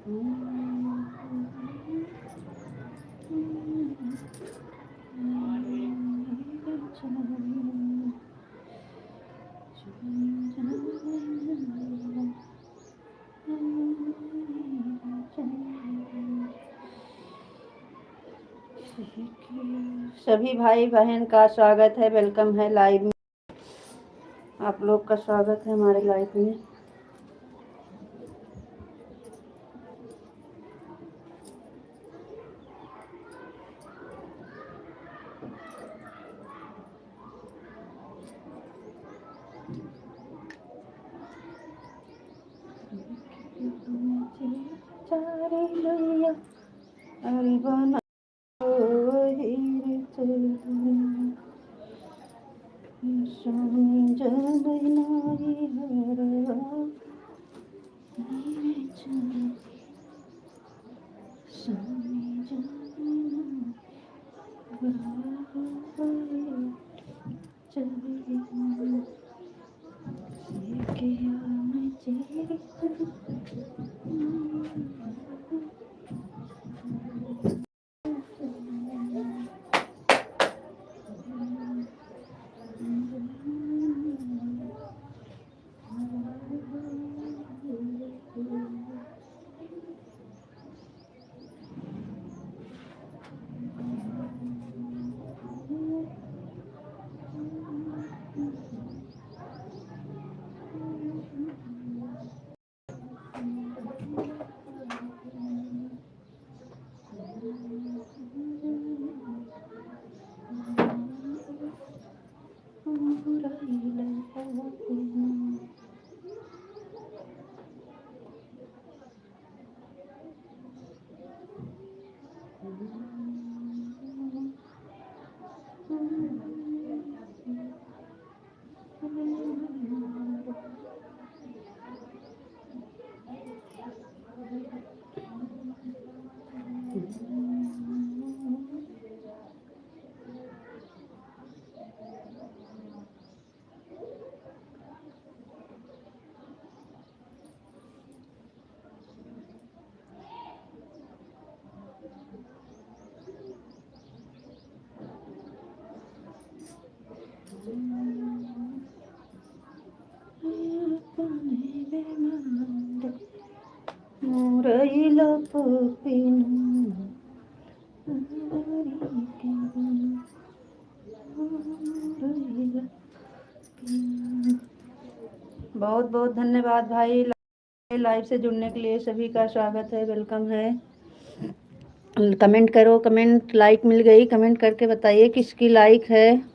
सभी भाई बहन का स्वागत है, वेलकम है लाइव में। आप लोग का स्वागत है हमारे लाइव में। अरे बना बहुत बहुत धन्यवाद भाई, लाइव से जुड़ने के लिए सभी का स्वागत है, वेलकम है। कमेंट करो, कमेंट लाइक मिल गई, कमेंट करके बताइए किसकी लाइक है।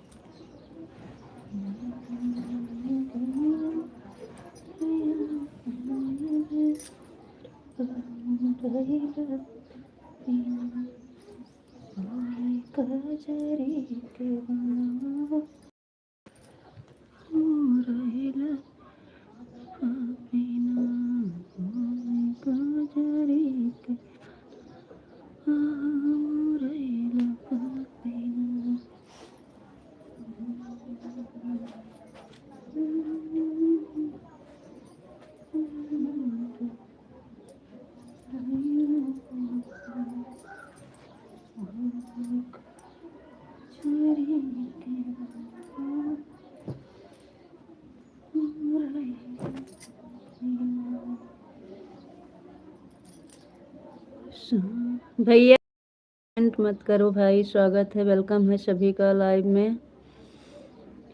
भैया कमेंट मत करो भाई, स्वागत है, वेलकम है सभी का लाइव में।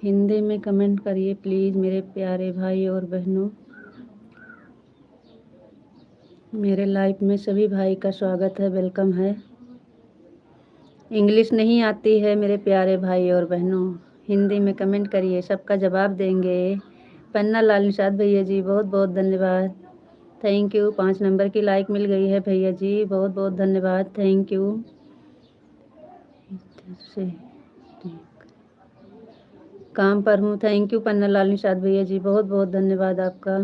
हिंदी में कमेंट करिए प्लीज़ मेरे प्यारे भाई और बहनों। मेरे लाइव में सभी भाई का स्वागत है, वेलकम है। इंग्लिश नहीं आती है मेरे प्यारे भाई और बहनों, हिंदी में कमेंट करिए, सबका जवाब देंगे। पन्ना लाल निषाद भैया जी बहुत बहुत धन्यवाद, थैंक यू। 5 नंबर की लाइक मिल गई है भैया जी, बहुत बहुत धन्यवाद, थैंक यू। काम पर हूँ, थैंक यू पन्ना लाल निषाद भैया जी, बहुत बहुत धन्यवाद आपका।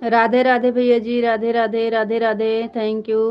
राधे राधे भैया जी, राधे राधे, राधे राधे, थैंक यू।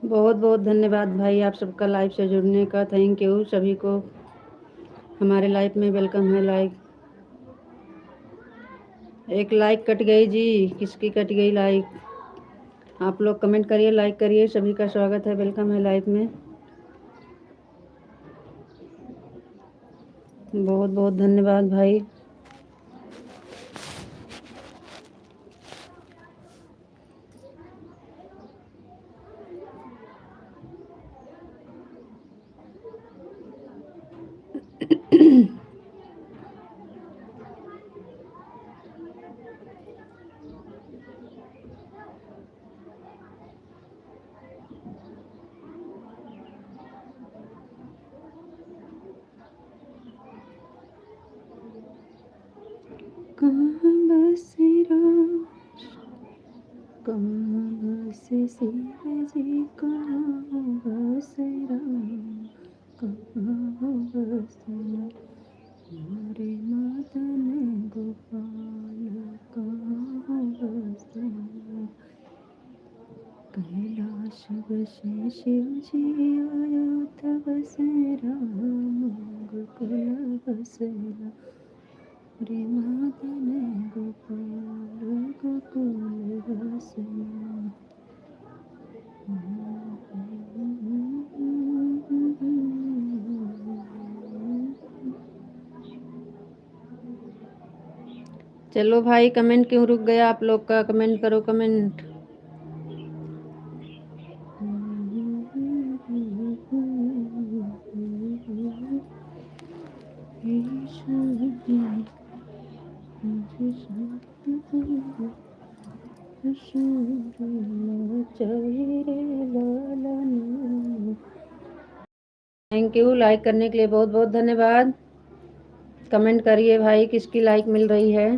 बहुत बहुत धन्यवाद भाई आप सबका लाइव से जुड़ने का, थैंक यू सभी को हमारे लाइव में वेलकम है। एक लाइक कट गई जी, किसकी कट गई लाइक? आप लोग कमेंट करिए, लाइक करिए, सभी का स्वागत है, वेलकम है लाइव में। बहुत बहुत धन्यवाद भाई। कहाँ बसेरा, कहाँ बसे शिव जी, कहाँ बसेरा, कहाँ बसेरा हमारे मदन गोपाल, कहाँ बसेरा। कैलाश बसे शिव जी आया तब बसेरा, गोकुल बसेरा रे मदन गोपाल, गोकुल बसेरा। चलो भाई, कमेंट क्यों रुक गया आप लोग का? कमेंट करो, कमेंट। थैंक यू लाइक करने के लिए, बहुत बहुत धन्यवाद। कमेंट करिए भाई, किसकी लाइक मिल रही है?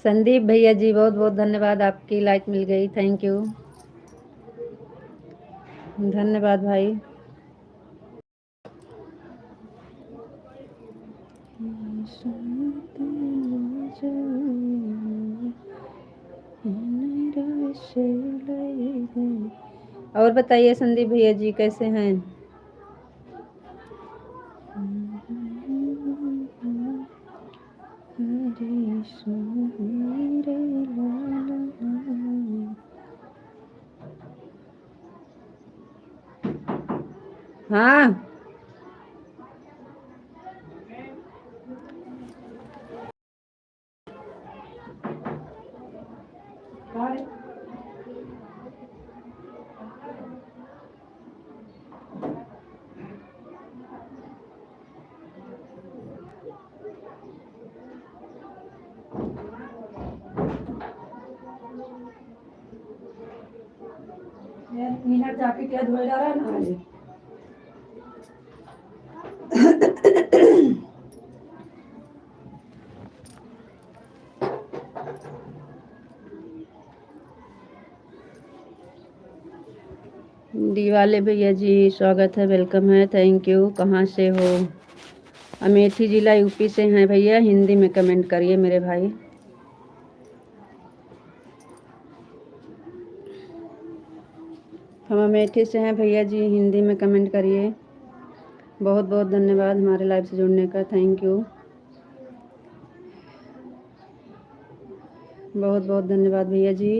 संदीप भैया जी, बहुत बहुत धन्यवाद, आपकी लाइक मिल गई, थैंक यू, धन्यवाद भाई। और बताइए संदीप भैया जी कैसे हैं? हाँ मिनट जाके क्या धोए जा रहा है ना जी। डी वाले भैया जी स्वागत है, वेलकम है, थैंक यू। कहाँ से हो? अमेठी जिला यूपी से हैं भैया। हिंदी में कमेंट करिए मेरे भाई। हम अमेठी से हैं भैया जी, हिंदी में कमेंट करिए। बहुत बहुत धन्यवाद हमारे लाइव से जुड़ने का, थैंक यू। बहुत बहुत धन्यवाद भैया जी।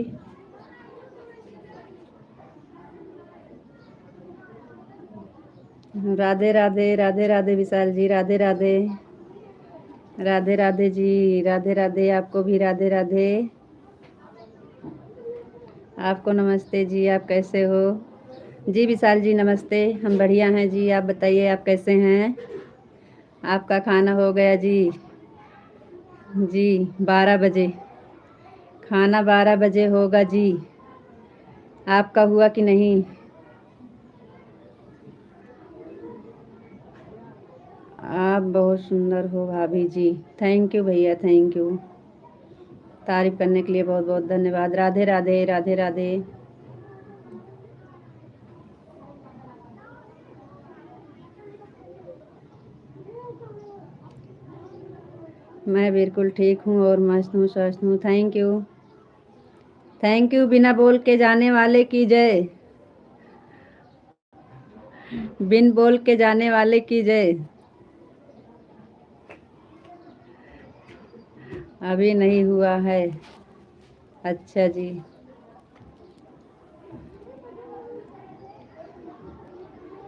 राधे राधे, राधे राधे विशाल जी, राधे राधे, राधे राधे जी, राधे राधे, आपको भी राधे राधे। आपको नमस्ते जी, आप कैसे हो? जी विशाल जी नमस्ते, हम बढ़िया हैं जी, आप बताइए आप कैसे हैं? आपका खाना हो गया जी? जी 12 बजे खाना 12 बजे होगा जी। आपका हुआ कि नहीं? आप बहुत सुंदर हो भाभी जी। थैंक यू भैया, थैंक यू। तारीफ करने के लिए बहुत बहुत धन्यवाद। राधे राधे, राधे राधे। मैं बिल्कुल ठीक हूँ और मस्त हूँ, स्वस्थ हूँ, थैंक यू, थैंक यू। बिना बोल के जाने वाले की जय, बिन बोल के जाने वाले की जय। अभी नहीं हुआ है। अच्छा जी।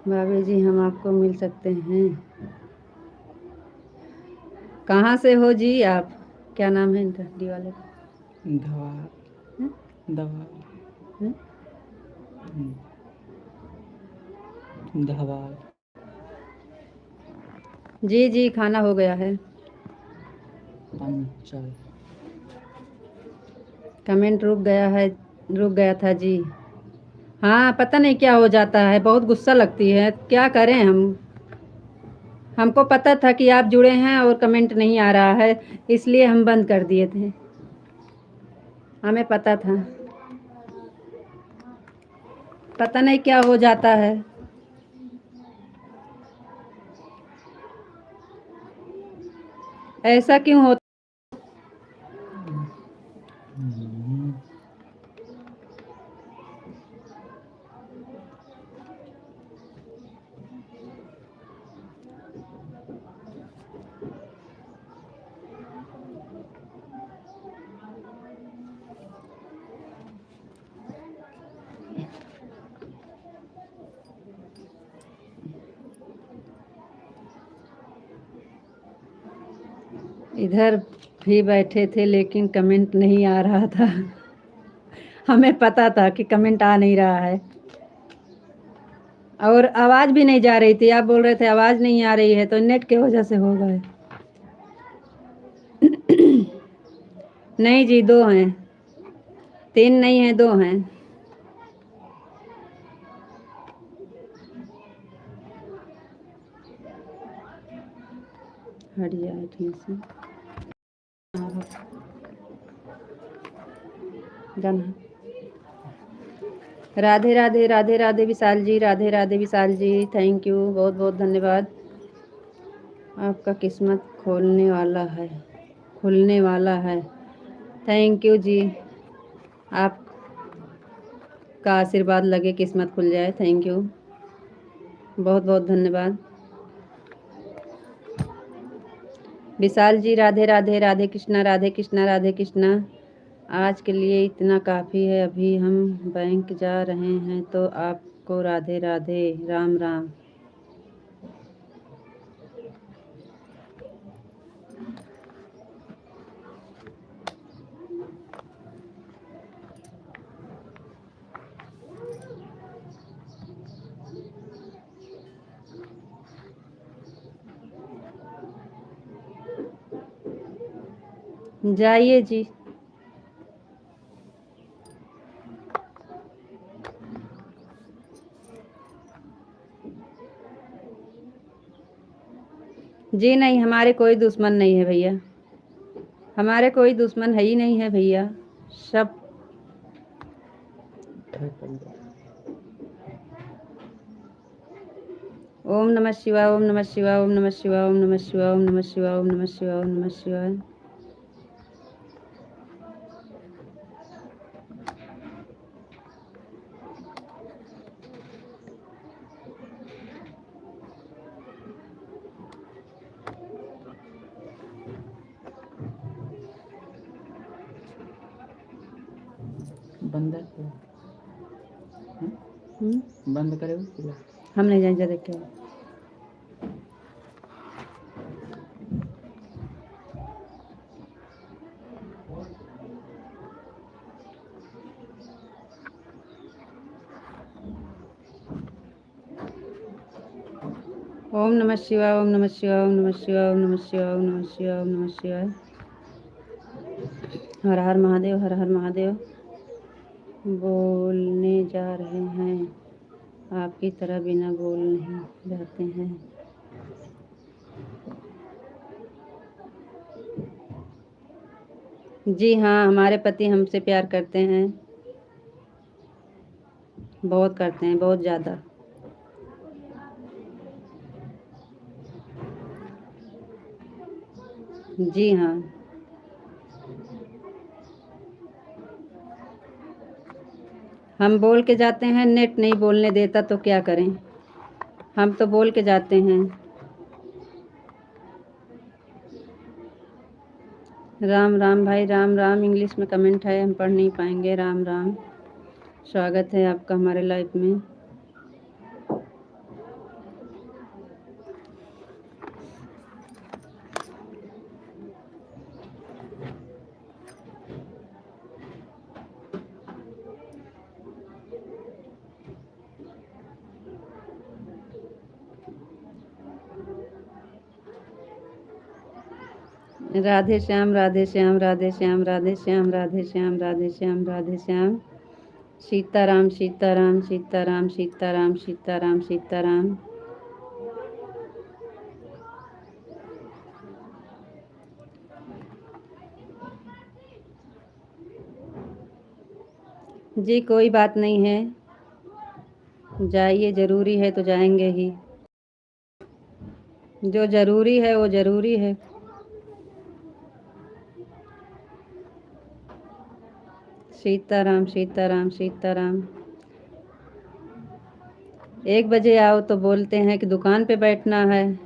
भाभी जी हम आपको मिल सकते हैं? कहाँ से हो जी आप? क्या नाम है इनका डी वाले का? दवा हैं? दवा हैं? धवाल। जी जी खाना हो गया है। पंचल कमेंट रुक गया है, रुक गया था जी। हाँ पता नहीं क्या हो जाता है, बहुत गुस्सा लगती है, क्या करें हम। हमको पता था कि आप जुड़े हैं और कमेंट नहीं आ रहा है, इसलिए हम बंद कर दिए थे। हमें पता था, पता नहीं क्या हो जाता है। ऐसा क्यों होता? इधर भी बैठे थे लेकिन कमेंट नहीं आ रहा था। हमें पता था कि कमेंट आ नहीं रहा है और आवाज़ भी नहीं जा रही थी। आप बोल रहे थे आवाज़ नहीं आ रही है, तो नेट की वजह से होगा। नहीं जी, 2 हैं, 3 नहीं है, 2 हैं। हट जाए ठीक से गाना। राधे राधे, राधे राधे विशाल जी, राधे राधे विशाल जी, थैंक यू, बहुत बहुत धन्यवाद। आपका किस्मत खुलने वाला है। थैंक यू जी, आपका आशीर्वाद लगे किस्मत खुल जाए। थैंक यू, बहुत बहुत धन्यवाद। विशाल जी राधे राधे, राधे कृष्णा, राधे कृष्णा, राधे कृष्णा। आज के लिए इतना काफ़ी है, अभी हम बैंक जा रहे हैं, तो आपको राधे राधे, राम राम। जाइए जी। जी नहीं, हमारे कोई दुश्मन नहीं है भैया, हमारे कोई दुश्मन है ही नहीं है भैया, सब ओम नमः शिवाय, ओम नमः शिवाय, ओम नमः शिवाय, ओम नमः शिवाय, ओम नमः शिवाय, ओम नमः शिवाय, ओम नमः शिवाय। बंद बंद करे, हम नहीं जाएंगे देख के। ओम नमः शिवाय, ओम नमः शिवाय, ओम नमः शिवाय, ओम नमः शिवाय, ओम नमः शिवाय, ओम नमः शिवाय। हर हर महादेव, हर हर महादेव। बोलने जा रहे हैं, आपकी तरह बिना बोल नहीं जाते हैं। जी हाँ, हमारे पति हमसे प्यार करते हैं, बहुत करते हैं, बहुत ज़्यादा। जी हाँ, हम बोल के जाते हैं, नेट नहीं बोलने देता तो क्या करें, हम तो बोल के जाते हैं। राम राम भाई, राम राम। इंग्लिश में कमेंट है, हम पढ़ नहीं पाएंगे। राम राम, स्वागत है आपका हमारे लाइफ में। राधे श्याम, राधे श्याम, राधे श्याम, राधे श्याम, राधे श्याम, राधे श्याम, राधे श्याम। सीताराम, सीताराम, सीताराम, सीताराम, सीताराम, सीताराम। जी कोई बात नहीं है, जाइए, ज़रूरी है तो जाएंगे ही, जो ज़रूरी है वो ज़रूरी है। सीताराम, सीताराम, सीताराम। 1 बजे आओ तो बोलते हैं कि दुकान पे बैठना है,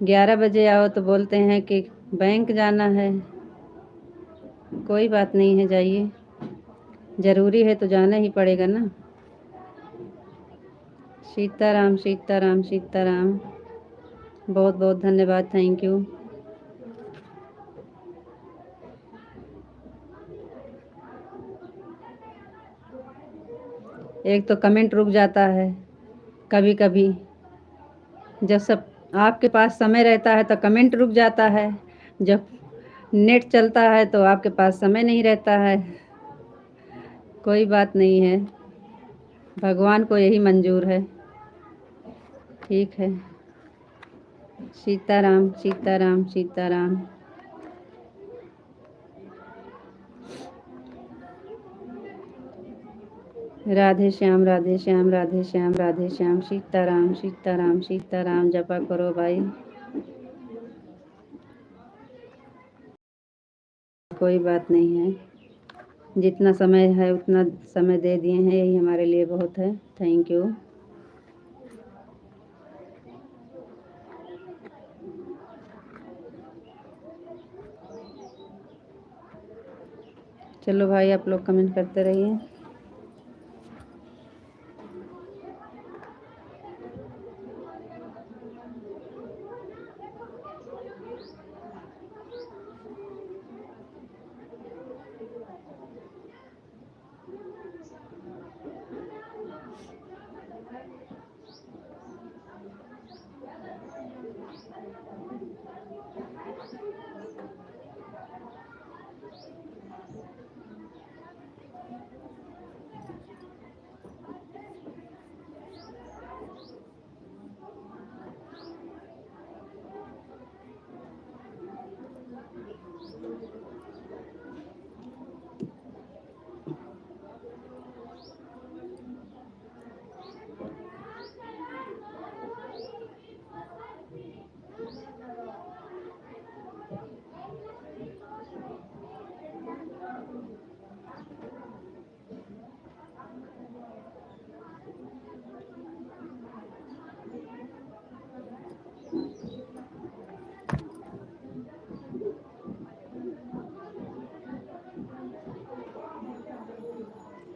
11 बजे आओ तो बोलते हैं कि बैंक जाना है। कोई बात नहीं है, जाइए, ज़रूरी है तो जाना ही पड़ेगा ना। सीताराम, सीताराम, सीताराम। बहुत बहुत धन्यवाद, थैंक यू। एक तो कमेंट रुक जाता है कभी कभी, जब सब आपके पास समय रहता है तो कमेंट रुक जाता है, जब नेट चलता है तो आपके पास समय नहीं रहता है। कोई बात नहीं है, भगवान को यही मंजूर है। ठीक है। सीताराम, सीताराम, सीताराम। राधे श्याम, राधे श्याम, राधे श्याम, राधे श्याम। सीताराम, सीताराम, सीताराम। जपा करो भाई। कोई बात नहीं है, जितना समय है उतना समय दे दिए हैं, यही हमारे लिए बहुत है। Thank you. चलो भाई, आप लोग कमेंट करते रहिए।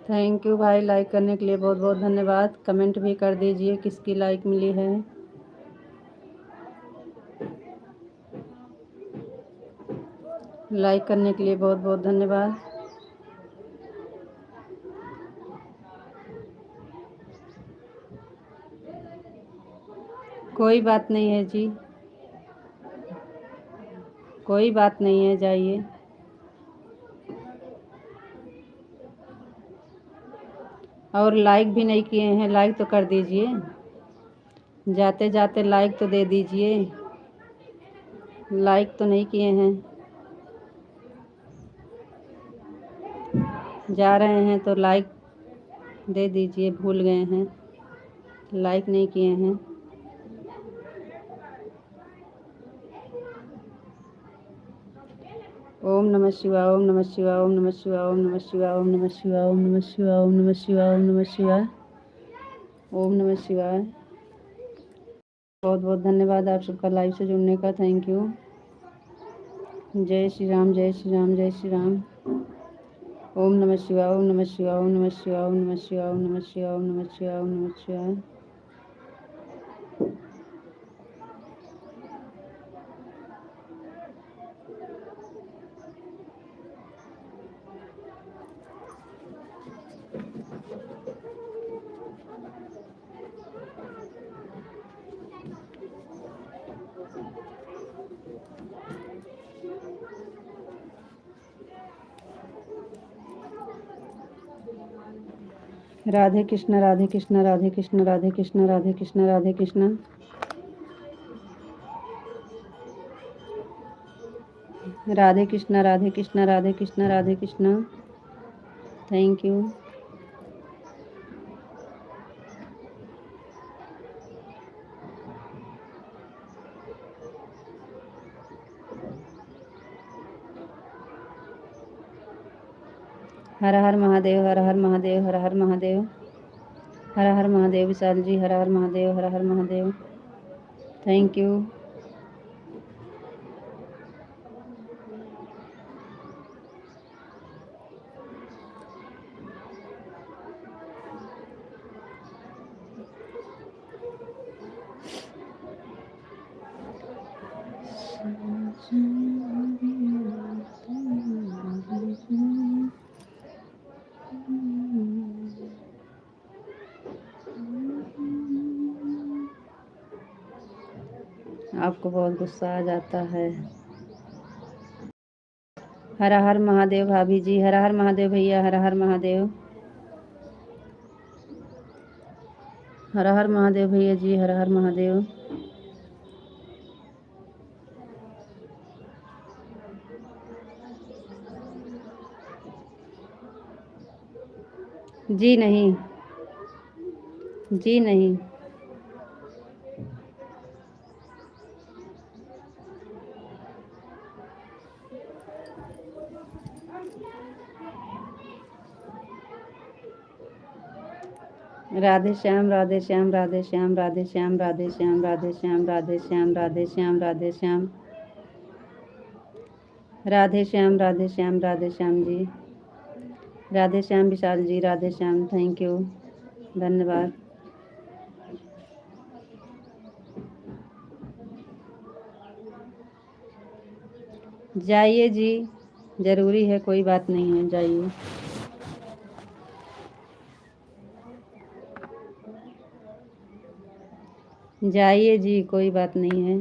थैंक यू भाई, लाइक करने के लिए बहुत बहुत धन्यवाद। कमेंट भी कर दीजिए किसकी लाइक मिली है। लाइक करने के लिए बहुत बहुत धन्यवाद। कोई बात नहीं है जी, कोई बात नहीं है, जाइए। और लाइक भी नहीं किए हैं, लाइक तो कर दीजिए, जाते जाते लाइक तो दे दीजिए। लाइक तो नहीं किए हैं, जा रहे हैं तो लाइक दे दीजिए। भूल गए हैं, लाइक नहीं किए हैं। ओम नमः शिवाय, ओम नमः शिवाय, ओम नमः शिवाय, ओम नमः शिवाय, ओम नमः शिवाय, ओम नमः शिवाय, ओम नमः शिवाय, ओम नमः शिवाय, ओम नमः शिवाय। बहुत बहुत धन्यवाद आप सबका लाइव से जुड़ने का। Thank you. जय श्री राम, जय श्री राम, जय श्री राम। ओम नमः शिवाय, ओम नमः शिवाय, ओम नमः शिवाय, ओम नमः शिवाय, ओम नमः शिवाय, ओम नमः शिवाय, ओम नमः शिवाय। Radhe Krishna, Radhe Krishna, Radhe Krishna, Radhe Krishna, Radhe Krishna, Radhe Krishna. Radhe Krishna, Radhe Krishna, Radhe Krishna, Radhe Krishna. Thank you. Har her Mahadev, her her Mahadev, her her Mahadev, her her Mahadev. Vishal ji, her her Mahadev, her her Mahadev. Thank you. आपको बहुत गुस्सा आ जाता है। हर हर महादेव भाभी जी, हर हर महादेव भैया, हर हर महादेव, हर हर महादेव भैया जी, हर हर महादेव। जी नहीं, जी नहीं। राधे श्याम राधे श्याम राधे श्याम राधे श्याम राधे श्याम राधे श्याम राधे श्याम राधे श्याम राधे श्याम राधे श्याम राधे श्याम राधे श्याम जी, राधे श्याम विशाल जी, राधे श्याम, थैंक यू, धन्यवाद। जाइए जी, ज़रूरी है, कोई बात नहीं है, जाइए। जाइए जी, कोई बात नहीं है,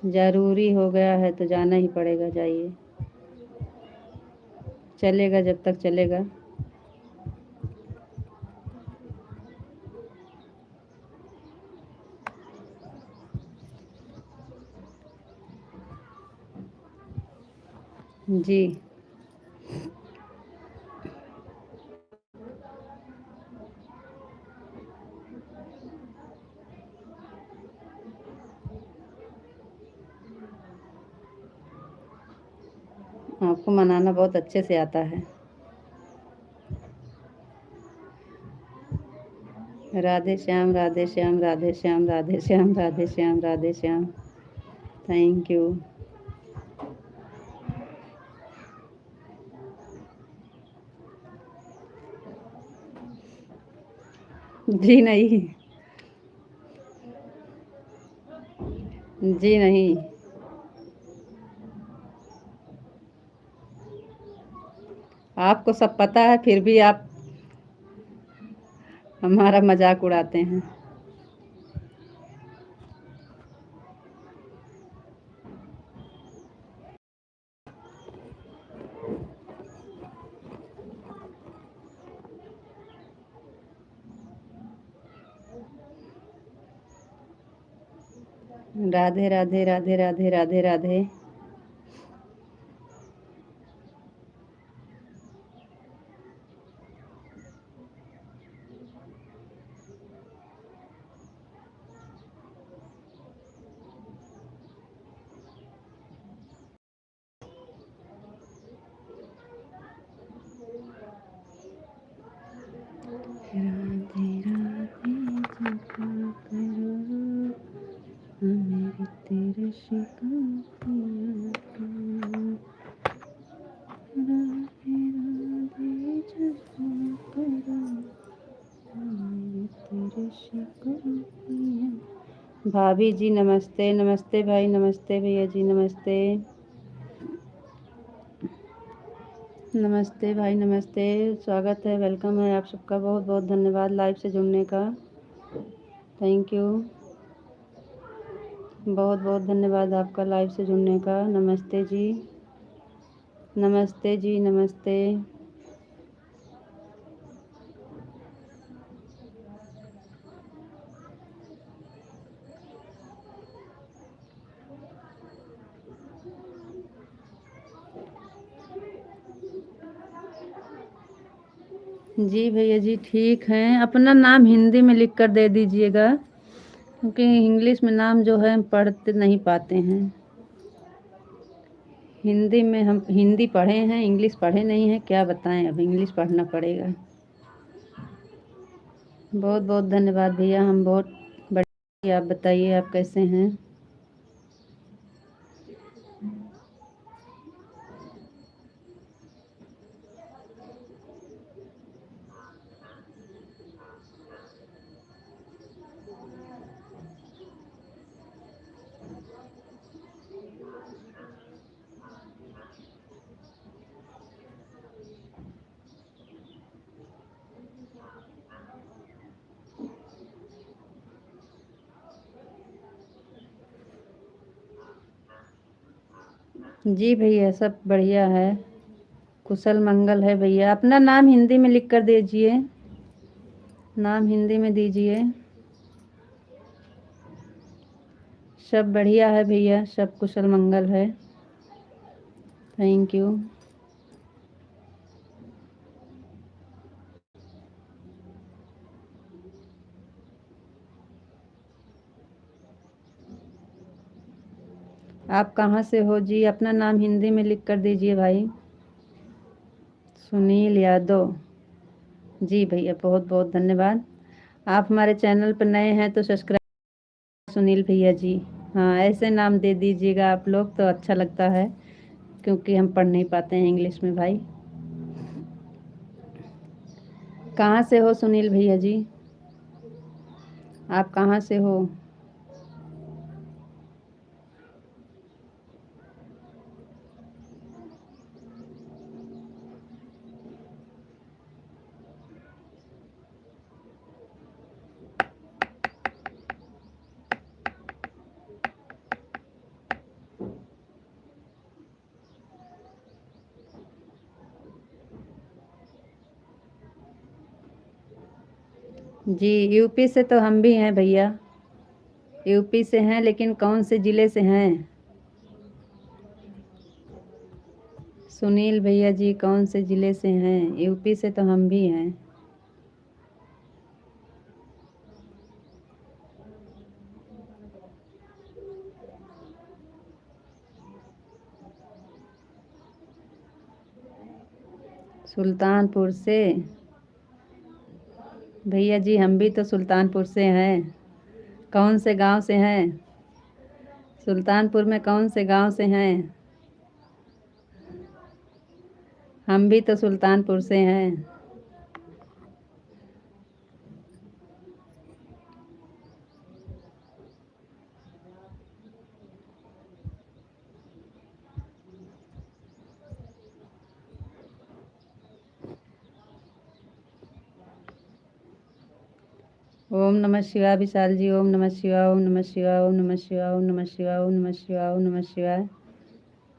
ज़रूरी हो गया है तो जाना ही पड़ेगा, जाइए, चलेगा जब तक चलेगा। जी आपको मनाना बहुत अच्छे से आता है। Radhe Shyam Radhe Shyam Radhe Shyam Radhe Shyam Radhe Shyam Radhe Shyam, thank you. जी नहीं, जी नहीं, आपको सब पता है फिर भी आप हमारा मजाक उड़ाते हैं। राधे राधे राधे राधे राधे राधे। राधे राधे जपा करो हमें तेरे शिकायत करो। राधे राधे जपा करो हमें तेरे शिकायत। भाभी जी नमस्ते, नमस्ते भाई, नमस्ते भैया जी, नमस्ते, नमस्ते भाई, नमस्ते, स्वागत है, वेलकम है आप सबका, बहुत बहुत धन्यवाद लाइव से जुड़ने का, थैंक यू, बहुत बहुत धन्यवाद आपका लाइव से जुड़ने का। नमस्ते जी, नमस्ते जी, नमस्ते। जी भैया जी ठीक हैं, अपना नाम हिंदी में लिख कर दे दीजिएगा, क्योंकि इंग्लिश में नाम जो है पढ़ते नहीं पाते हैं। हिंदी में हम हिंदी पढ़े हैं, इंग्लिश पढ़े नहीं हैं, क्या बताएं, अब इंग्लिश पढ़ना पड़ेगा। बहुत बहुत धन्यवाद भैया, हम बहुत बढ़िया, आप बताइए आप कैसे हैं। जी भैया सब बढ़िया है, कुशल मंगल है भैया। अपना नाम हिंदी में लिख कर दीजिए, नाम हिंदी में दीजिए। सब बढ़िया है भैया, सब कुशल मंगल है, थैंक यू। आप कहाँ से हो जी, अपना नाम हिंदी में लिख कर दीजिए भाई। सुनील यादव, जी भैया, बहुत बहुत धन्यवाद। आप हमारे चैनल पर नए हैं तो सब्सक्राइब। सुनील भैया जी, हाँ ऐसे नाम दे दीजिएगा आप लोग तो अच्छा लगता है, क्योंकि हम पढ़ नहीं पाते हैं इंग्लिश में भाई। कहाँ से हो सुनील भैया जी? आप कहाँ से हो? जी यूपी से तो हम भी हैं भैया, यूपी से हैं, लेकिन कौन से ज़िले से हैं? सुनील भैया जी कौन से ज़िले से हैं? यूपी से तो हम भी हैं। सुल्तानपुर से? भैया जी हम भी तो सुल्तानपुर से हैं। कौन से गांव से हैं? सुल्तानपुर में कौन से गांव से हैं? हम भी तो सुल्तानपुर से हैं। ओम नमः शिवाय विशाल जी, ओम नमः शिवाय, ओम नमः शिवाय, ओम नमः शिवाय, ओम नमः शिवाय, ओम नमः शिवाय, ओम नमः शिवाय।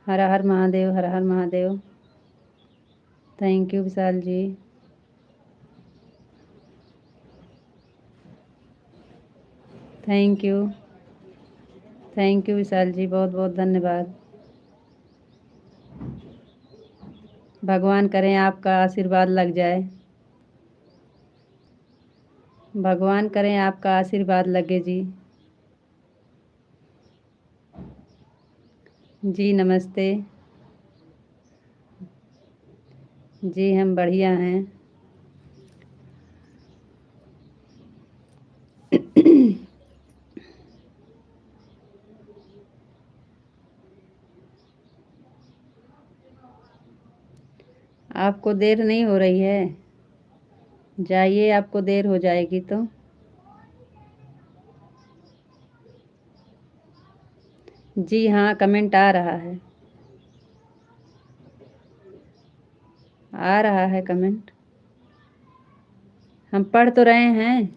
हर हर महादेव, हर हर Mahadev. Thank you Vishal ji. Thank you, thank you Vishal ji, बहुत बहुत धन्यवाद। भगवान करें आपका आशीर्वाद लग जाए, भगवान करें आपका आशीर्वाद लगे जी। जी नमस्ते। जी हम बढ़िया हैं। आपको देर नहीं हो रही है? जाइए, आपको देर हो जाएगी तो। जी हाँ, कमेंट आ रहा है, आ रहा है कमेंट। हम पढ़ तो रहे हैं।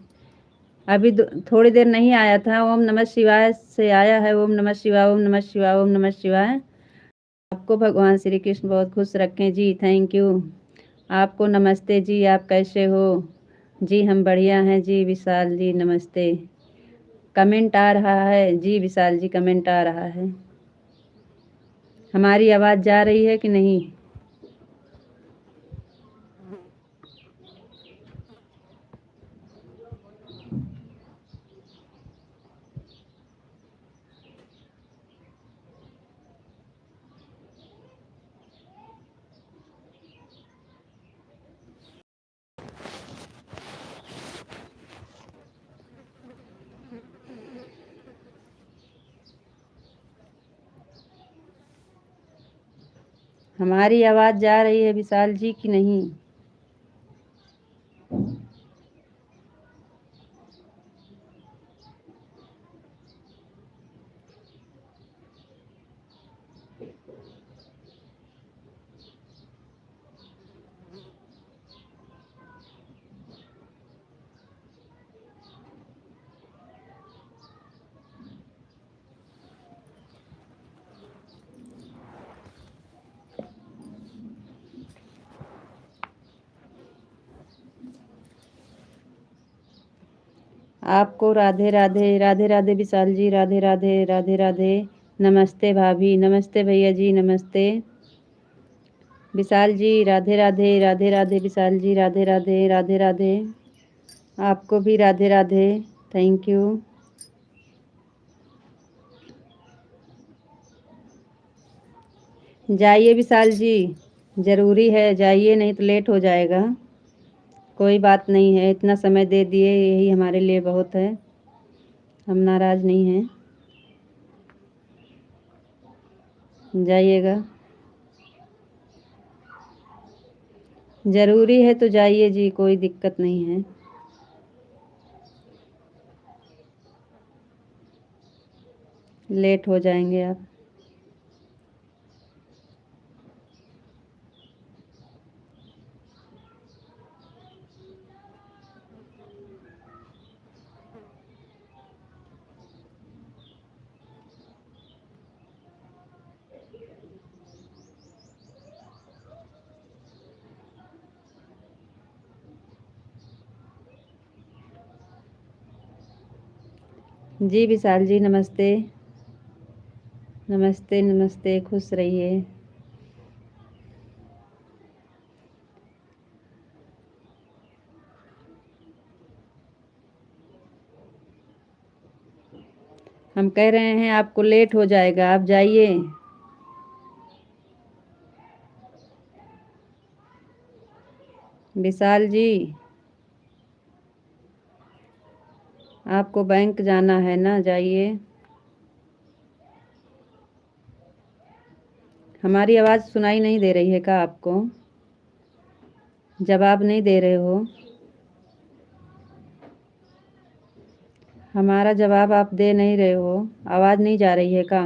अभी थोड़ी देर नहीं आया था। ओम नमः शिवाय से आया है। ओम नमः शिवाय, ओम नमः शिवाय, ओम नमः शिवाय। आपको भगवान श्री कृष्ण बहुत खुश रखें जी। Thank you. आपको नमस्ते जी, आप कैसे हो? जी हम बढ़िया हैं जी विशाल जी, नमस्ते। कमेंट आ रहा है जी विशाल जी, कमेंट आ रहा है। हमारी आवाज़ जा रही है कि नहीं? हमारी आवाज़ जा रही है विशाल जी कि नहीं? आपको राधे राधे, राधे राधे विशाल जी, राधे राधे, राधे राधे। नमस्ते भाभी, नमस्ते भैया जी, नमस्ते विशाल जी, राधे राधे, राधे राधे विशाल जी, राधे राधे, राधे राधे। आपको भी राधे राधे, थैंक यू। जाइए विशाल जी, ज़रूरी है, जाइए नहीं तो लेट हो जाएगा। कोई बात नहीं है, इतना समय दे दिए यही हमारे लिए बहुत है। हम नाराज़ नहीं हैं। जाइएगा। ज़रूरी है तो जाइए जी, कोई दिक्कत नहीं है। लेट हो जाएंगे आप। जी विशाल जी नमस्ते। नमस्ते नमस्ते, खुश रहिए। हम कह रहे हैं आपको लेट हो जाएगा, आप जाइए। विशाल जी, आपको बैंक जाना है ना, जाइए। हमारी आवाज़ सुनाई नहीं दे रही है क्या आपको? जवाब नहीं दे रहे हो? हमारा जवाब आप दे नहीं रहे हो, आवाज़ नहीं जा रही है क्या?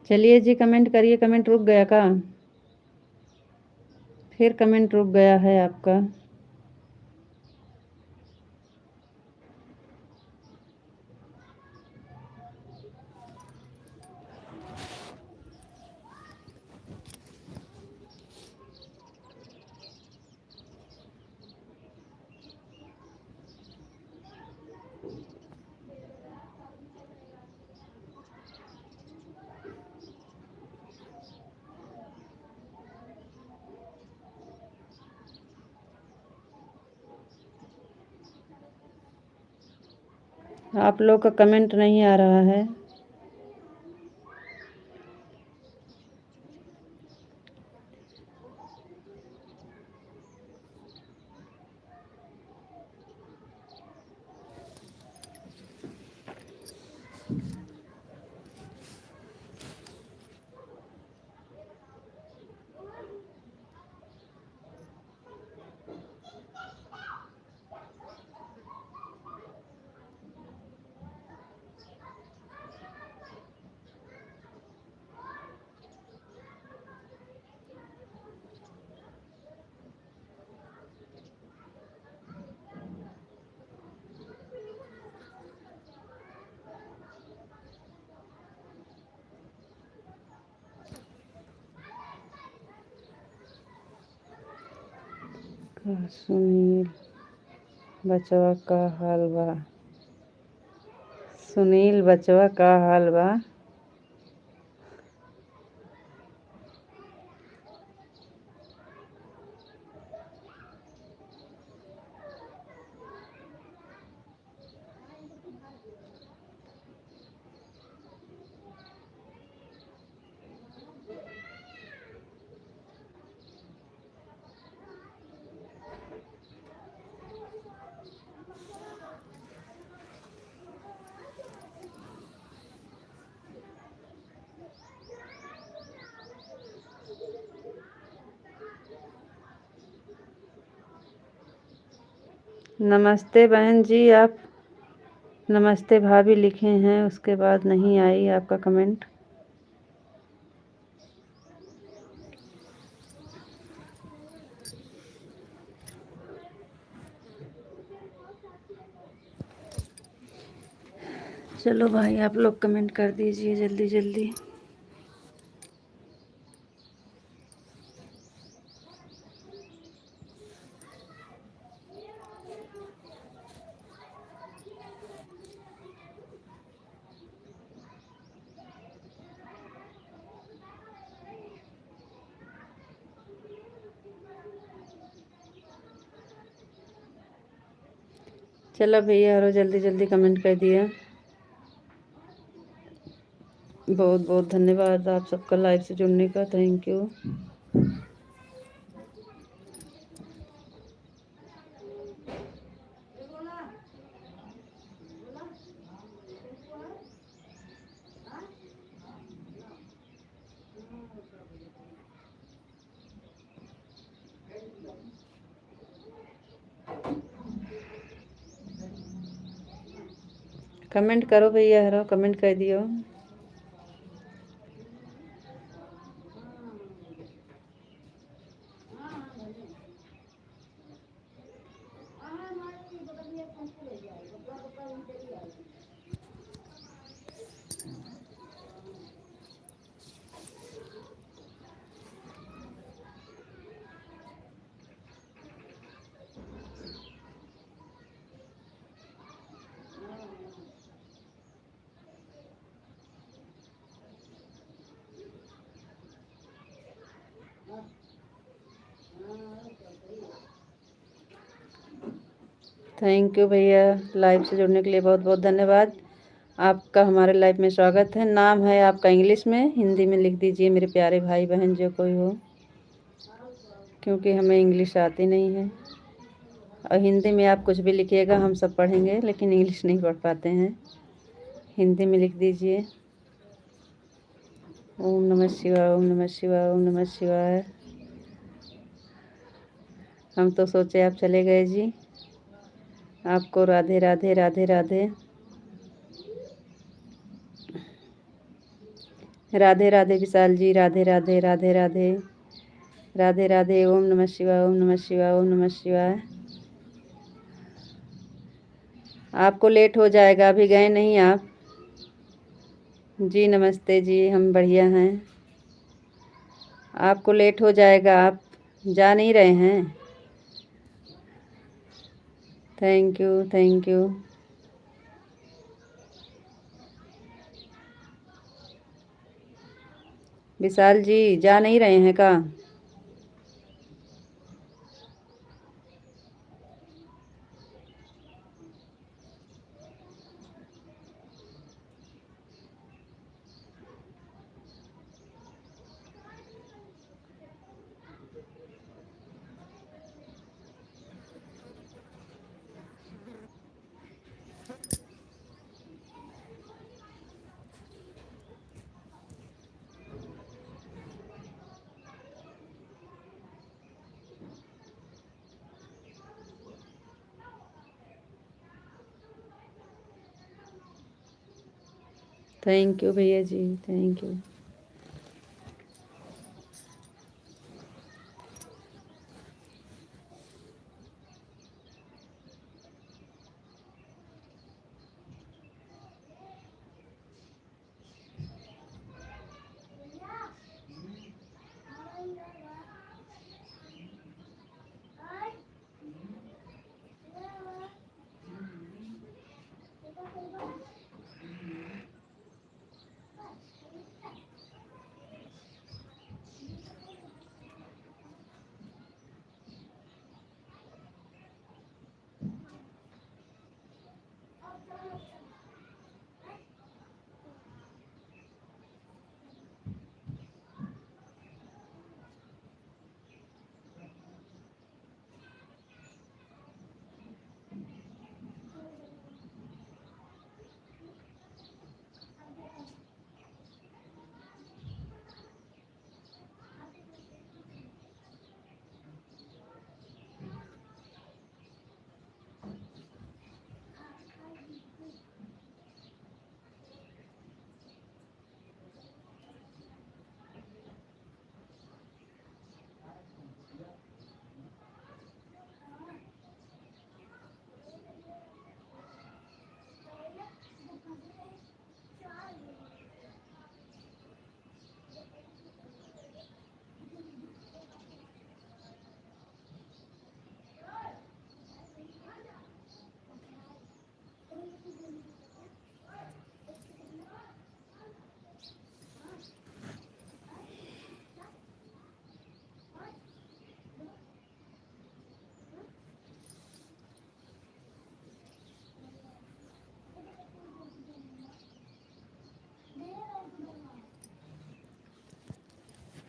चलिए जी, कमेंट करिए। कमेंट रुक गया क्या? फिर कमेंट रुक गया है आपका। आप लोग का कमेंट नहीं आ रहा है। सुनील बचवा का हाल बा? सुनील बचवा का हाल बा? नमस्ते बहन जी, आप नमस्ते भाभी लिखे हैं, उसके बाद नहीं आई आपका कमेंट। चलो भाई आप लोग कमेंट कर दीजिए जल्दी जल्दी। चलो भैया और जल्दी जल्दी कमेंट कर दिया। बहुत बहुत धन्यवाद आप सबका लाइव से जुड़ने का, थैंक यू। कमेंट करो भैया, हरो कमेंट कर दियो। थैंक यू भैया, लाइव से जुड़ने के लिए बहुत बहुत धन्यवाद। आपका हमारे लाइव में स्वागत है। नाम है आपका इंग्लिश में, हिंदी में लिख दीजिए मेरे प्यारे भाई बहन जो कोई हो, क्योंकि हमें इंग्लिश आती नहीं है। और हिंदी में आप कुछ भी लिखिएगा हम सब पढ़ेंगे, लेकिन इंग्लिश नहीं पढ़ पाते हैं। हिंदी में लिख दीजिए। ओम नमः शिवाय, ओम नमः शिवाय, ओम नमः शिवाय। हम तो सोचे आप चले गए जी। आपको राधे राधे राधे राधे राधे राधे विशाल जी, राधे राधे राधे राधे राधे राधे। ओम नमः शिवाय, ओम नमः शिवाय, ओम नमः शिवाय। आपको लेट हो जाएगा, अभी गए नहीं आप जी। नमस्ते जी, हम बढ़िया हैं। आपको लेट हो जाएगा, आप जा नहीं रहे हैं। Thank you thank you. Vishal ji जा नहीं रहे हैं का? थैंक यू भैया जी, थैंक यू।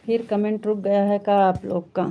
फिर कमेंट रुक गया है का आप लोग का।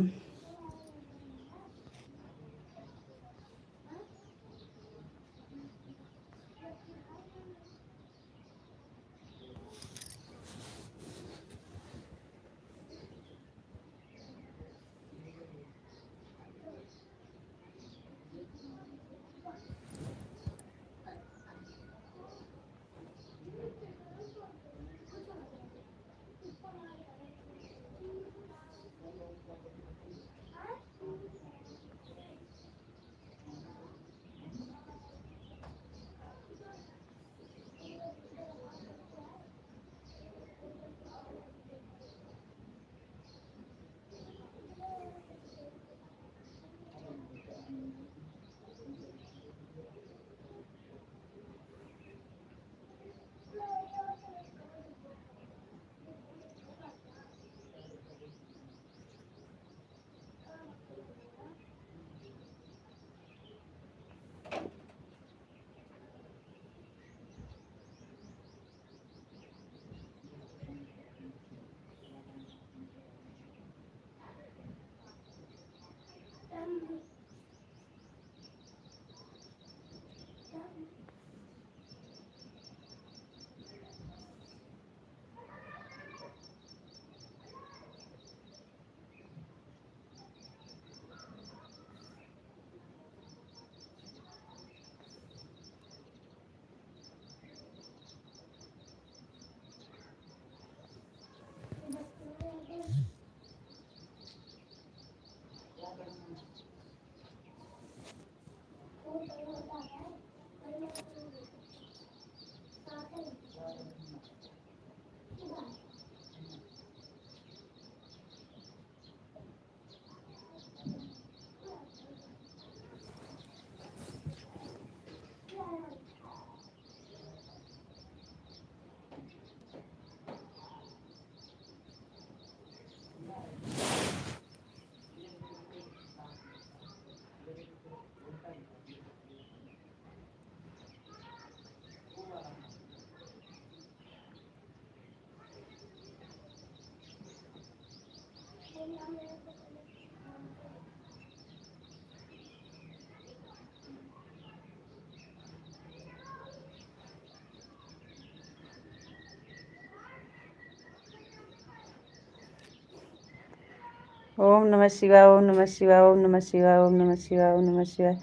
ओम नमः शिवाय, ओम नमः शिवाय, ओम नमः शिवाय, ओम नमः शिवाय, ओम नमः शिवाय।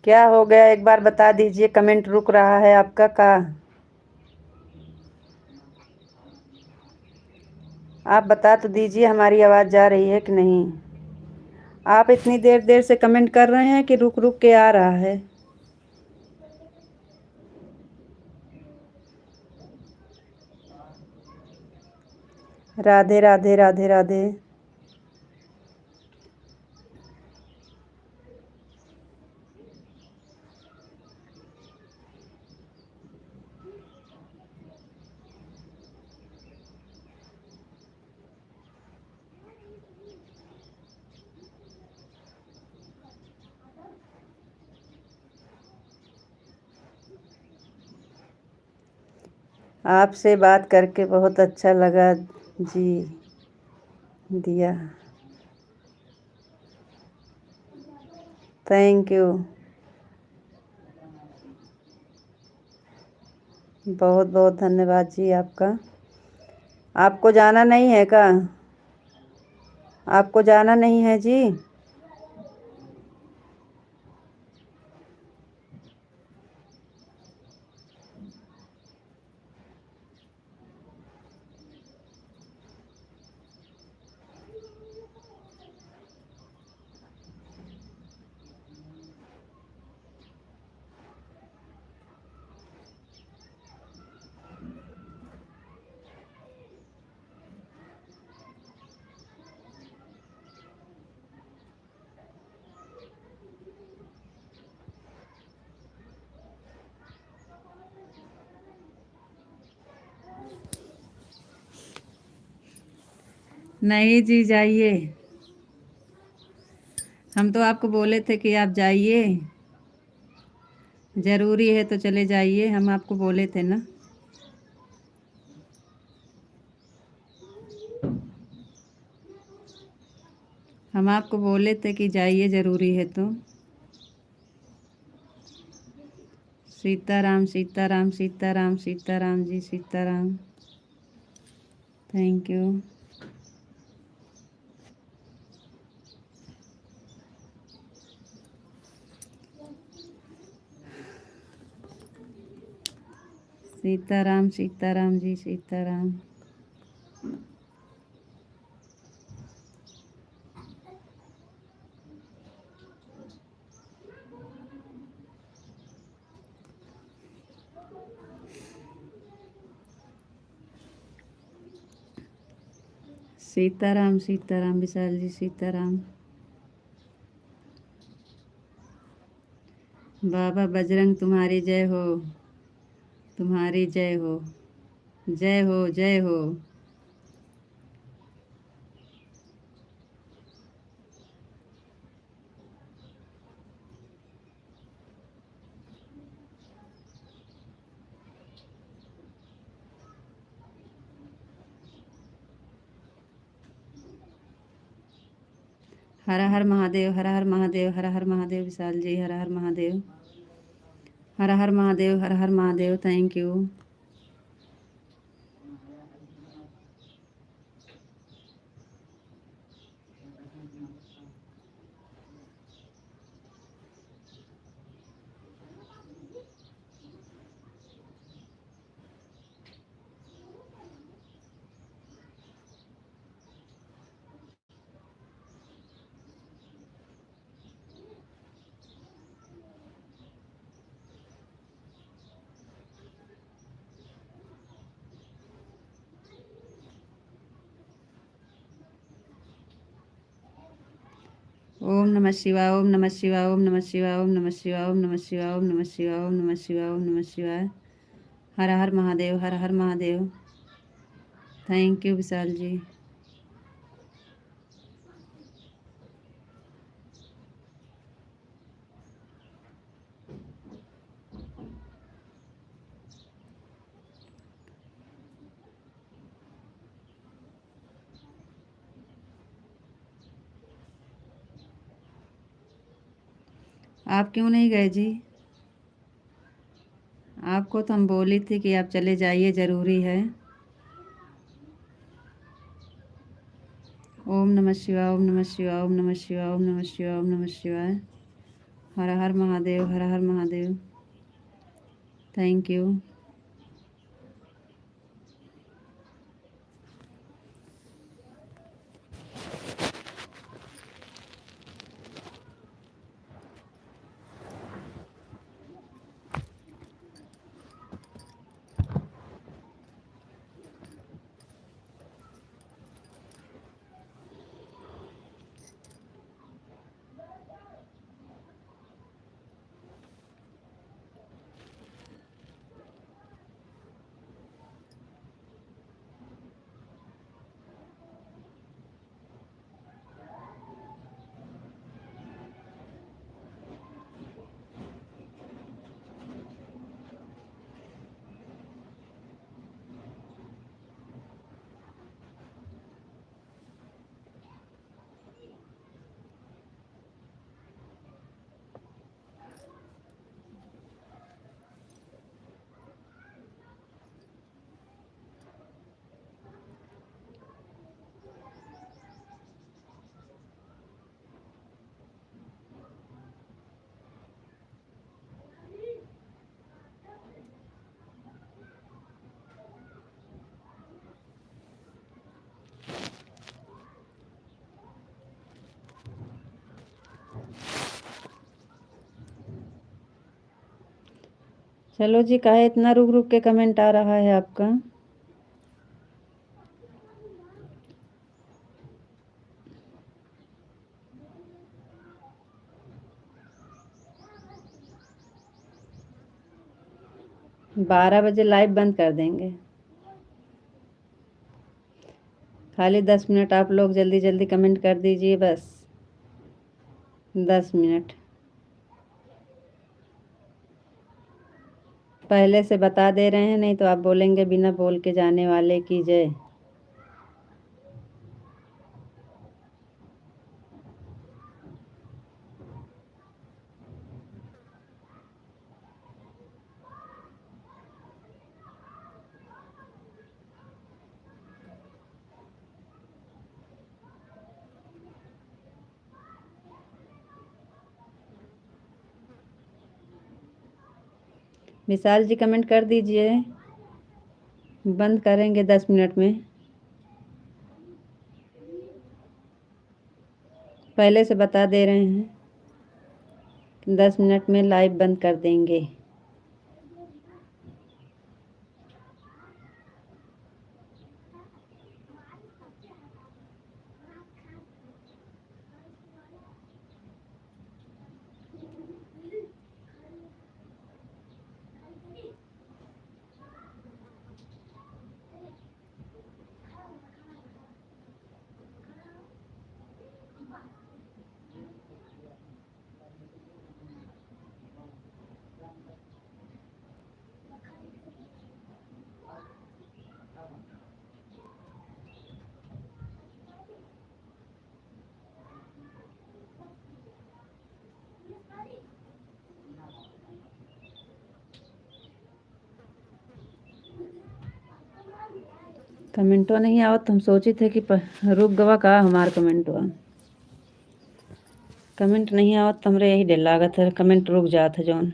क्या हो गया एक बार बता दीजिए, कमेंट रुक रहा है आपका का। आप बता तो दीजिए हमारी आवाज़ जा रही है कि नहीं। आप इतनी देर देर से कमेंट कर रहे हैं कि रुक रुक के आ रहा है। राधे राधे राधे राधे। आपसे बात करके बहुत अच्छा लगा जी। दिया, थैंक यू। बहुत बहुत धन्यवाद जी आपका। आपको जाना नहीं है का? आपको जाना नहीं है जी? नहीं जी, जाइए। हम तो आपको बोले थे कि आप जाइए, ज़रूरी है तो चले जाइए, हम आपको बोले थे ना। हम आपको बोले थे कि जाइए, ज़रूरी है तो। सीताराम सीताराम सीताराम सीताराम जी, सीताराम। Thank you. सीताराम सीताराम जी, सीताराम। सीताराम सीताराम विशाल जी, सीताराम। बाबा बजरंग तुम्हारी जय हो, तुम्हारी जय हो, जय हो, जय हो। हर हर महादेव, हर हर महादेव, हर हर महादेव विशाल जी, हर हर महादेव, हर हर महादेव, हर हर महादेव। Thank you. ओम नमः शिवाय, ओम नमः शिवाय, ओम नमः शिवाय, ओम नमः शिवाय, ओम नमः शिवाय, ओम नमः शिवाय, ओम नमः शिवाय, ओम नमः शिवाय। हर हर महादेव, हर हर महादेव। थैंक यू विशाल जी। आप क्यों नहीं गए जी? आपको तो हम बोली थी कि आप चले जाइए, ज़रूरी है। ओम नमः शिवाय, ओम नमः शिवाय, ओम नमः शिवाय, ओम नमः शिवाय, ओम नमः शिवाय। हर हर महादेव, हर हर महादेव। Thank you. चलो जी, काहे इतना रुक रुक के कमेंट आ रहा है आपका? बारह बजे लाइव बंद कर देंगे। खाली 10 मिनट आप लोग जल्दी जल्दी कमेंट कर दीजिए, बस 10 मिनट। पहले से बता दे रहे हैं, नहीं तो आप बोलेंगे बिना बोल के जाने वाले की जय। विशाल जी कमेंट कर दीजिए, बंद करेंगे 10 मिनट में। पहले से बता दे रहे हैं कि 10 मिनट में लाइव बंद कर देंगे। कमेंटवा नहीं आवत तो हम सोचे थे कि रुक गवा का हमार कमेंटवा। कमेंट नहीं आवत तो हमरे यही डर लागत है कमेंट रुक जात है जौन।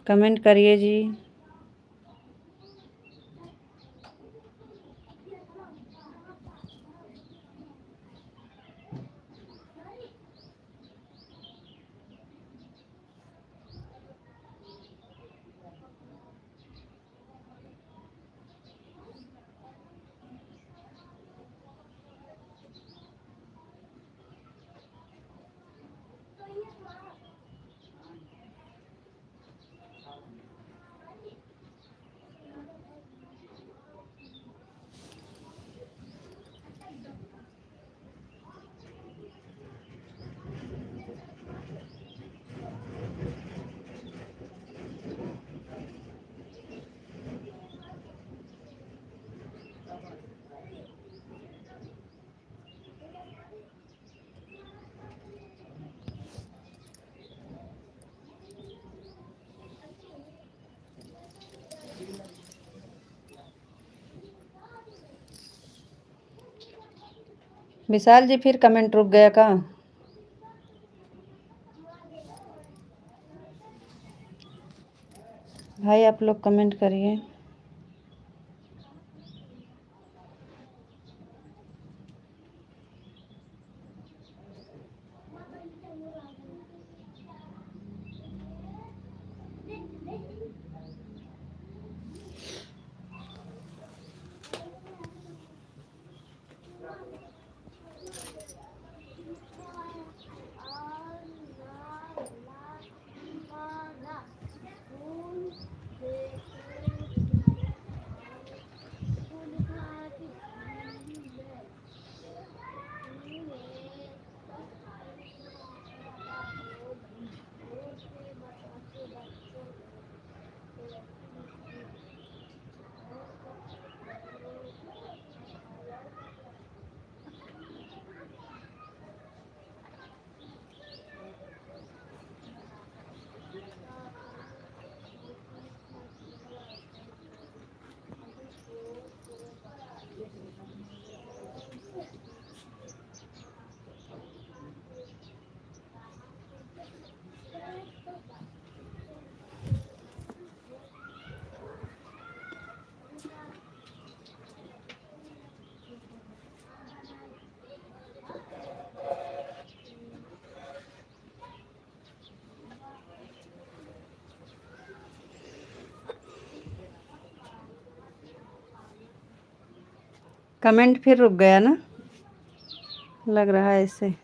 कमेंट करिए जी। विशाल जी फिर कमेंट रुक गया का? भाई आप लोग कमेंट करिए। कमेंट फिर रुक गया ना, लग रहा है ऐसे।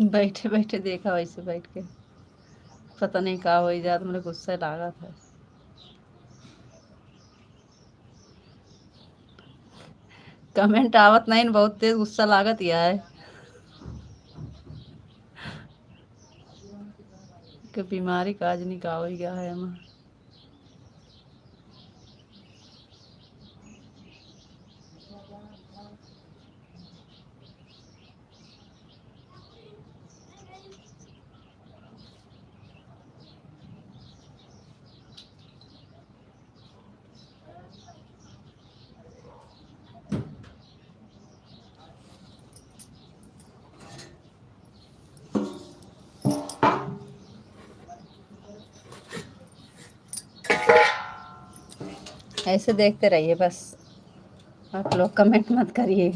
बैठे बैठे देखा वैसे बैठ के, पता नहीं का हो जात, मेरे गुस्सा लागा था। कमेंट आवत नहीं, बहुत तेज गुस्सा लागत या है कि बीमारी काज नहीं का हो गया है हमें। ऐसे देखते रहिए बस, आप लोग कमेंट मत करिए।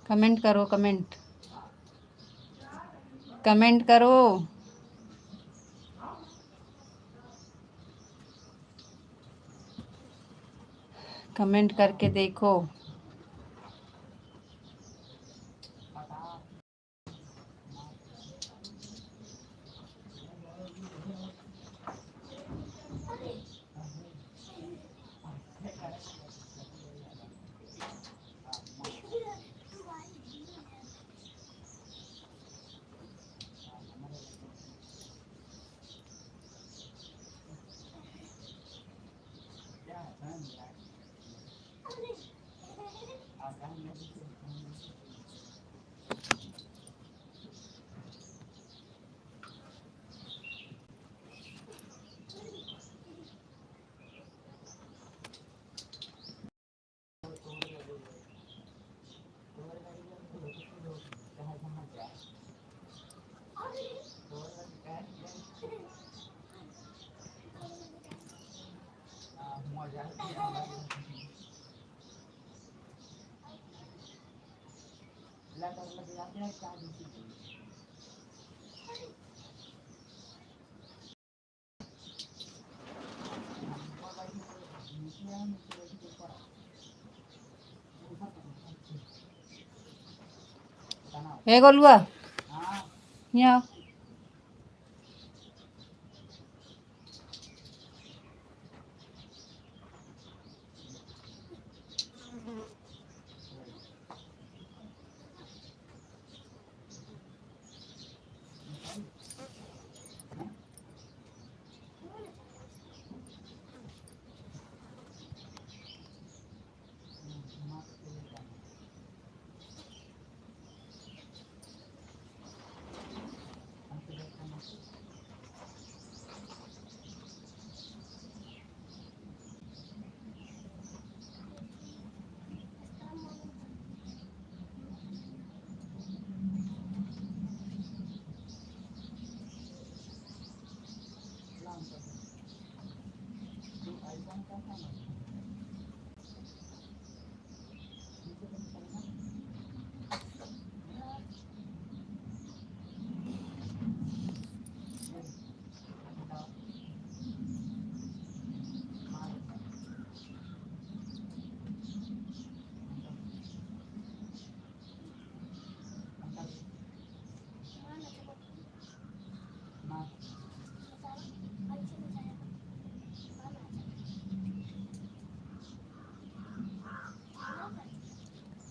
कमेंट करो, कमेंट कमेंट करो। कमेंट करके देखो। हे गोलुआ, यहाँ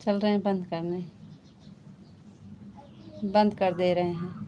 चल रहे हैं बंद करने, बंद कर दे रहे हैं।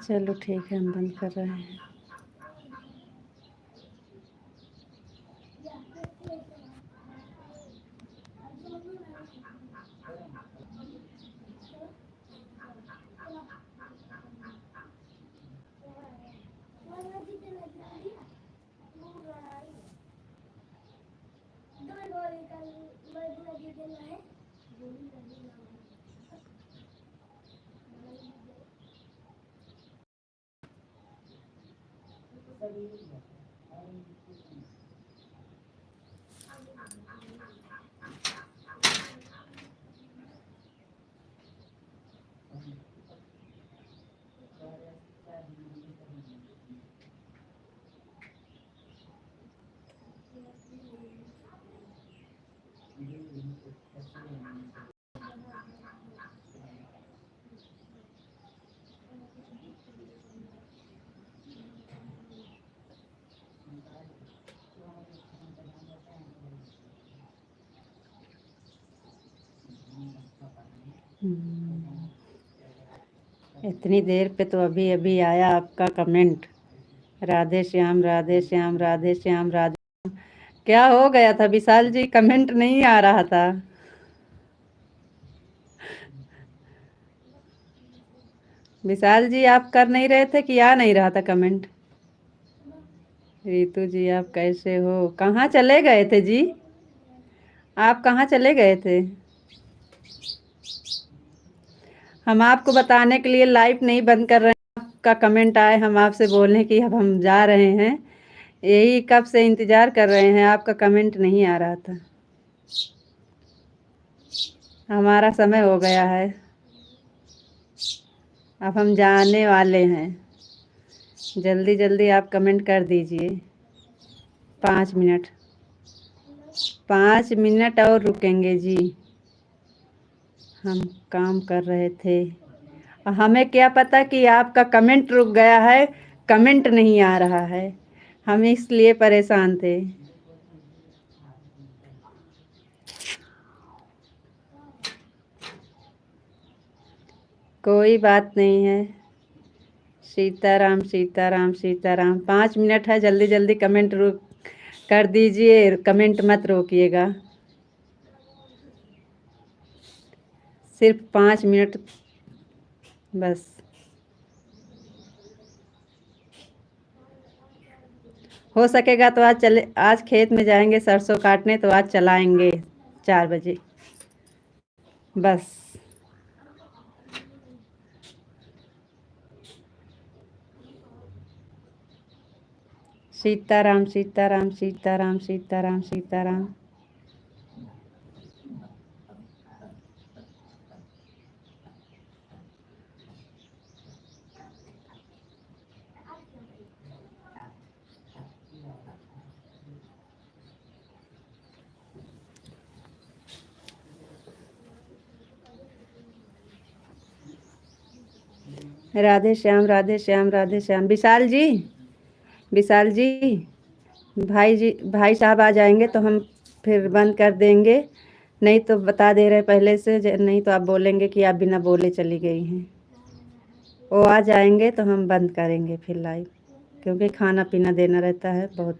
चलो ठीक है, हम बंद कर रहे हैं। इतनी देर पे तो अभी अभी आया आपका कमेंट, राधे श्याम राधे श्याम राधे श्याम राधे। क्या हो गया था विशाल जी, कमेंट नहीं आ रहा था? विशाल जी आप कर नहीं रहे थे कि आ नहीं रहा था कमेंट? रितु जी आप कैसे हो? कहाँ चले गए थे जी? आप कहाँ चले गए थे? हम आपको बताने के लिए लाइव नहीं बंद कर रहे हैं, आपका कमेंट आए हम आपसे बोलें कि अब हम जा रहे हैं। यही कब से इंतज़ार कर रहे हैं, आपका कमेंट नहीं आ रहा था। हमारा समय हो गया है, अब हम जाने वाले हैं। जल्दी जल्दी आप कमेंट कर दीजिए। 5 मिनट, 5 मिनट और रुकेंगे जी, हम काम कर रहे थे। हमें क्या पता कि आपका कमेंट रुक गया है, कमेंट नहीं आ रहा है, हम इसलिए परेशान थे। कोई बात नहीं है। सीताराम सीताराम सीताराम। 5 मिनट है, जल्दी जल्दी कमेंट कर दीजिए, कमेंट मत रोकिएगा। सिर्फ 5 मिनट बस। हो सकेगा तो आज खेत में जाएंगे सरसों काटने, तो आज चलाएंगे 4 बजे बस। सीताराम सीताराम सीताराम सीताराम सीताराम। राधे श्याम राधे श्याम राधे श्याम। विशाल जी, विशाल जी, भाई साहब आ जाएंगे तो हम फिर बंद कर देंगे। नहीं तो बता दे रहे पहले से, नहीं तो आप बोलेंगे कि आप बिना बोले चली गई हैं। वो आ जाएंगे तो हम बंद करेंगे फिर लाइव, क्योंकि खाना पीना देना रहता है बहुत।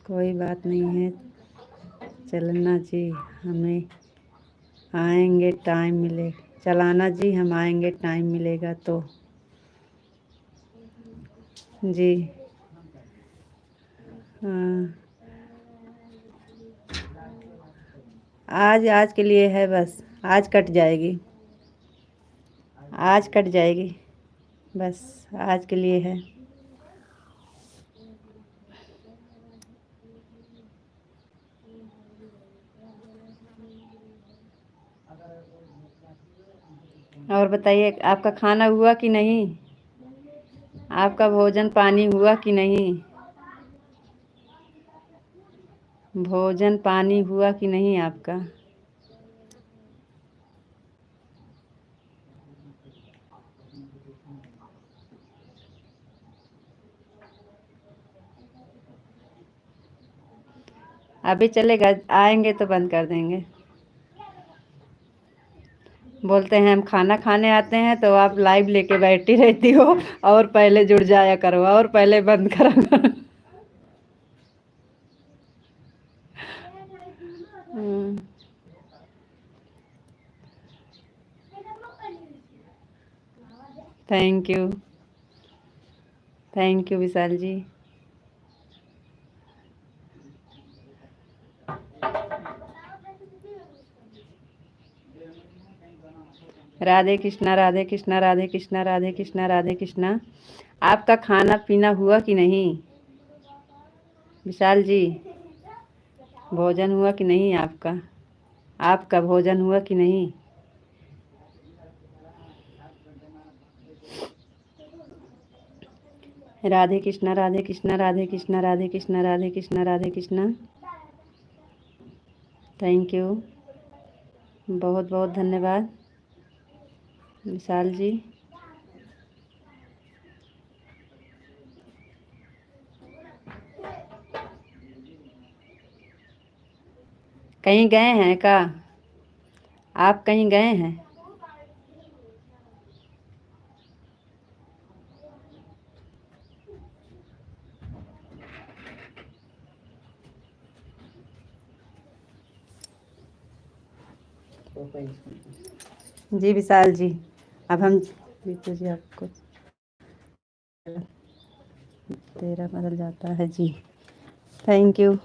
कोई बात नहीं है, चलना जी, हमें आएंगे टाइम मिले, चलाना जी, हम आएंगे टाइम मिलेगा तो जी। हाँ, आज के लिए है बस। आज कट जाएगी, आज कट जाएगी बस, आज के लिए है। और बताइए, आपका खाना हुआ कि नहीं? आपका भोजन पानी हुआ कि नहीं? भोजन पानी हुआ कि नहीं आपका? अभी चलेगा, आएंगे तो बंद कर देंगे। बोलते हैं हम खाना खाने आते हैं तो आप लाइव लेके बैठी रहती हो, और पहले जुड़ जाया करो, और पहले बंद करा करो। Thank you, thank you Vishal जी। राधे कृष्णा राधे कृष्णा राधे कृष्णा राधे कृष्णा राधे कृष्णा। आपका खाना पीना हुआ कि नहीं विशाल जी? भोजन हुआ कि नहीं आपका? आपका भोजन हुआ कि नहीं? राधे कृष्णा राधे कृष्णा राधे कृष्णा राधे कृष्णा राधे कृष्णा राधे कृष्णा। थैंक यू, बहुत बहुत धन्यवाद विशाल जी। कहीं गए हैं क्या? आप कहीं गए हैं? जी विशाल जी, अब हम जी आपको तेरा बदल जाता है जी। Thank you.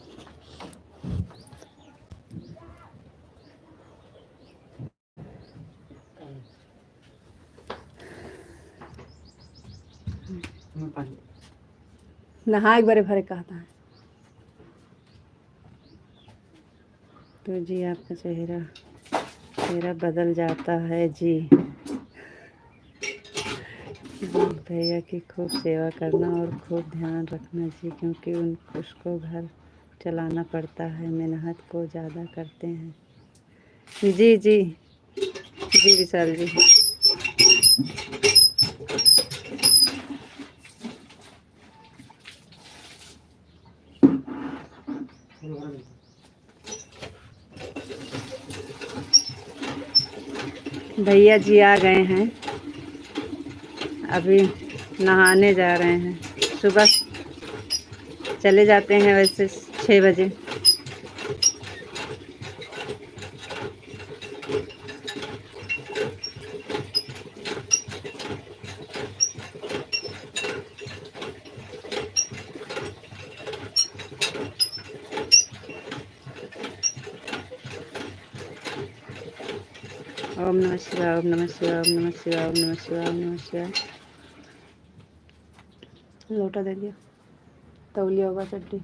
नहा एक बार भरे कहता है तो जी आपका चेहरा बदल जाता है जी। भैया की खूब सेवा करना और खूब ध्यान रखना जी, क्योंकि उसको घर चलाना पड़ता है, मेहनत को ज़्यादा करते हैं। जी जी जी विशाल जी। भैया जी आ गए हैं, अभी नहाने जा रहे हैं। सुबह चले जाते हैं वैसे 6 बजे। ओम नमः शिवाय, ओम नमः शिवाय, ओम नमः शिवाय, ओम नमः शिवाय, ओम नमः शिवाय। लोटा दे दिया, तौलिया होगा चड्डी।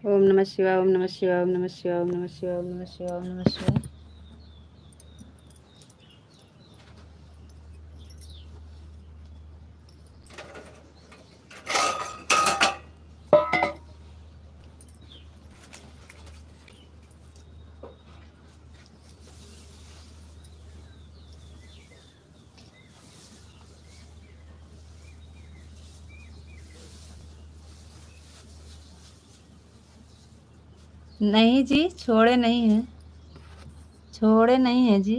ओम नमः शिवाय, ओम नमः शिवाय, ओम नमः शिवाय, ओम नमः शिवाय, ओम नमः शिवाय, ओम नमः शिवाय। नहीं जी, छोड़े नहीं हैं, छोड़े नहीं हैं जी।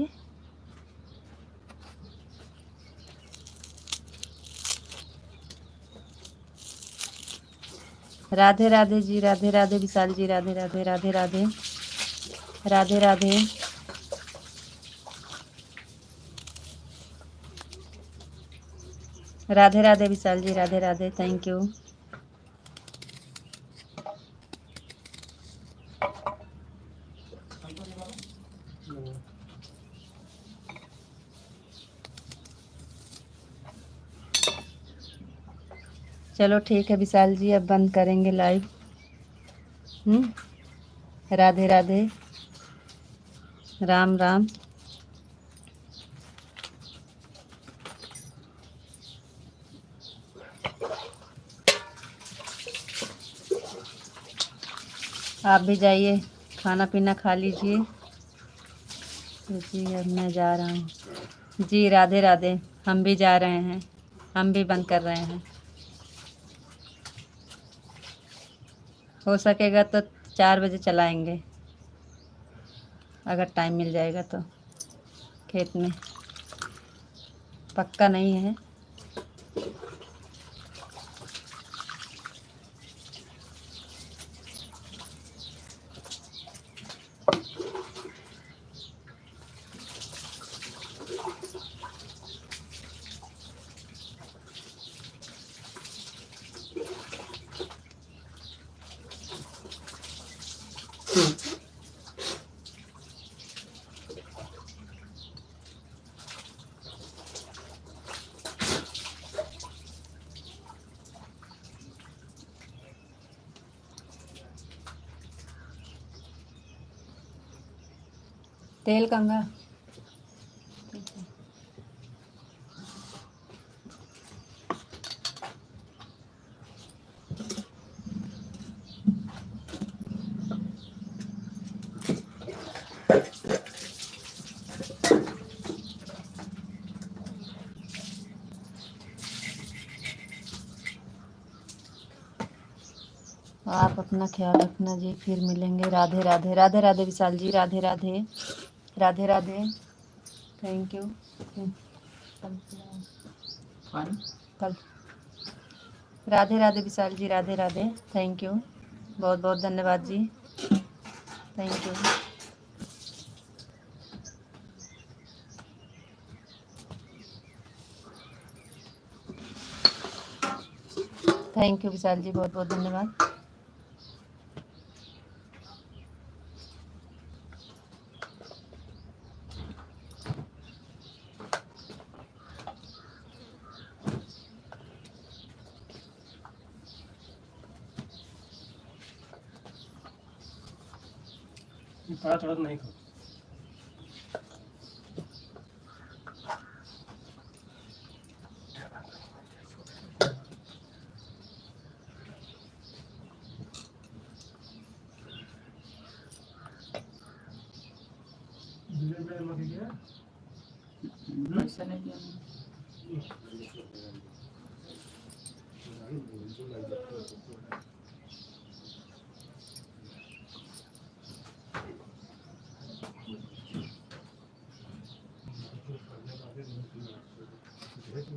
राधे राधे जी, राधे राधे विशाल जी, राधे राधे, राधे राधे, राधे राधे। राधे राधे विशाल जी, राधे राधे, थैंक यू। चलो ठीक है विशाल जी, अब बंद करेंगे लाइव। राधे राधे, राम राम। आप भी जाइए, खाना पीना खा लीजिए। जी अब मैं जा रहा हूँ जी। राधे राधे, हम भी जा रहे हैं, हम भी बंद कर रहे हैं। हो सकेगा तो 4 बजे चलाएंगे, अगर टाइम मिल जाएगा तो। खेत में पक्का नहीं है। तेल कंगा आप अपना ख्याल रखना जी, फिर मिलेंगे। राधे राधे, राधे राधे विशाल जी, राधे राधे, राधे राधे, थैंक यू। कल राधे राधे विशाल जी, राधे राधे, थैंक यू, बहुत बहुत धन्यवाद जी, thank you. Thank you Vishal ji, बहुत बहुत धन्यवाद। थोड़ा नहीं खाओ। पैसा नहीं दिया